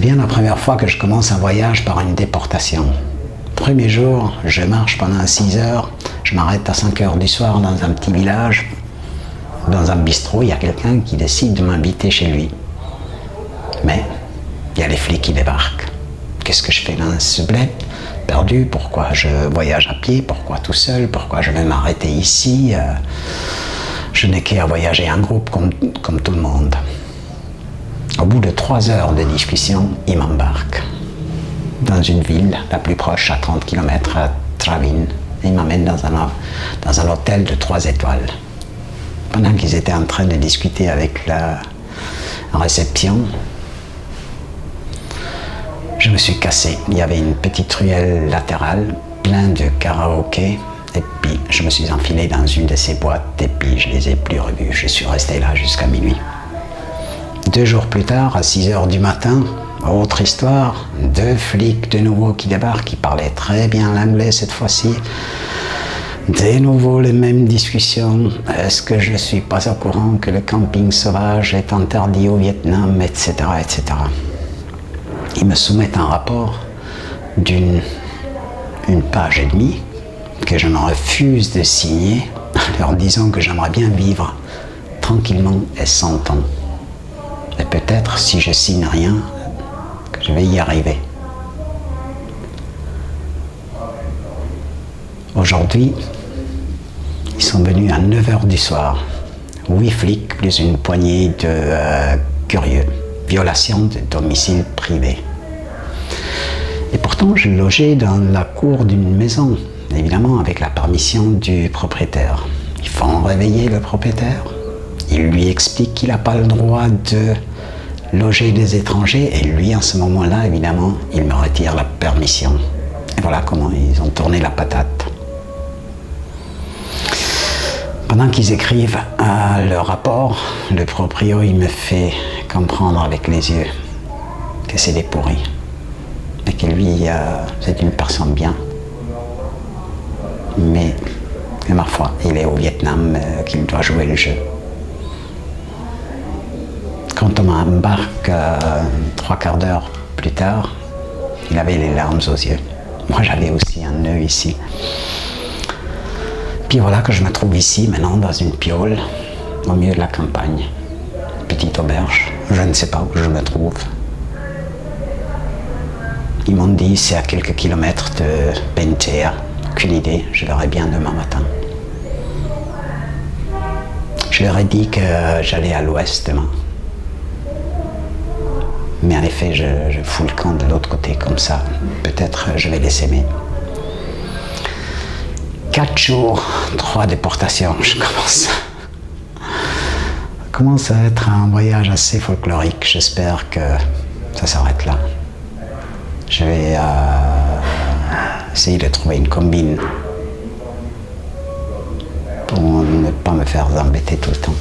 C'est bien la première fois que je commence un voyage par une déportation. Premier jour, je marche pendant 6 heures, je m'arrête à 5 heures du soir dans un petit village. Dans un bistrot, il y a quelqu'un qui décide de m'inviter chez lui. Mais il y a les flics qui débarquent. Qu'est-ce que je fais dans ce bled? Perdu, pourquoi je voyage à pied, pourquoi tout seul, pourquoi je vais m'arrêter ici? Je n'ai qu'à voyager en groupe comme tout le monde. Au bout de 3 heures de discussion, il m'embarque dans une ville la plus proche, à 30 km, à Travin. Il m'amène dans un hôtel de 3 étoiles. Pendant qu'ils étaient en train de discuter avec la réception, je me suis cassé. Il y avait une petite ruelle latérale, plein de karaokés, et puis je me suis enfilé dans une de ces boîtes, et puis je les ai plus revus. Je suis resté là jusqu'à minuit. 2 jours plus tard, à 6 heures du matin, autre histoire, 2 flics de nouveau qui débarquent, qui parlaient très bien l'anglais cette fois-ci. De nouveau les mêmes discussions. Est-ce que je ne suis pas au courant que le camping sauvage est interdit au Vietnam, etc., etc. Ils me soumettent un rapport d'une page et demie que je me refuse de signer en leur disant que j'aimerais bien vivre tranquillement et sans temps. Et peut-être, si je signe rien, que je vais y arriver. Aujourd'hui, ils sont venus à 9 heures du soir. 8 flics plus une poignée de curieux. Violation de domicile privé. Et pourtant, je logeais dans la cour d'une maison, évidemment avec la permission du propriétaire. Ils font réveiller le propriétaire. Ils lui expliquent qu'il n'a pas le droit de loger des étrangers. Et lui, en ce moment-là, évidemment, il me retire la permission. Et voilà comment ils ont tourné la patate. Pendant qu'ils écrivent leur rapport, le proprio, il me fait comprendre avec les yeux que c'est des pourris. Et que lui, c'est une personne bien. Mais, ma foi, il est au Vietnam qu'il doit jouer le jeu. Quand on m'embarque 3/4 d'heure plus tard, il avait les larmes aux yeux. Moi, j'avais aussi un nœud ici. Puis voilà que je me trouve ici, maintenant, dans une piole, au milieu de la campagne. Petite auberge, je ne sais pas où je me trouve. Ils m'ont dit c'est à quelques kilomètres de Pentea. Aucune idée, je verrai bien demain matin. Je leur ai dit que j'allais à l'ouest demain. Mais en effet, je fous le camp de l'autre côté comme ça. Peut-être je vais les aimer. 4 jours, 3 déportations, je commence. Ça commence à être un voyage assez folklorique. J'espère que ça s'arrête là. Je vais essayer de trouver une combine pour ne pas me faire embêter tout le temps.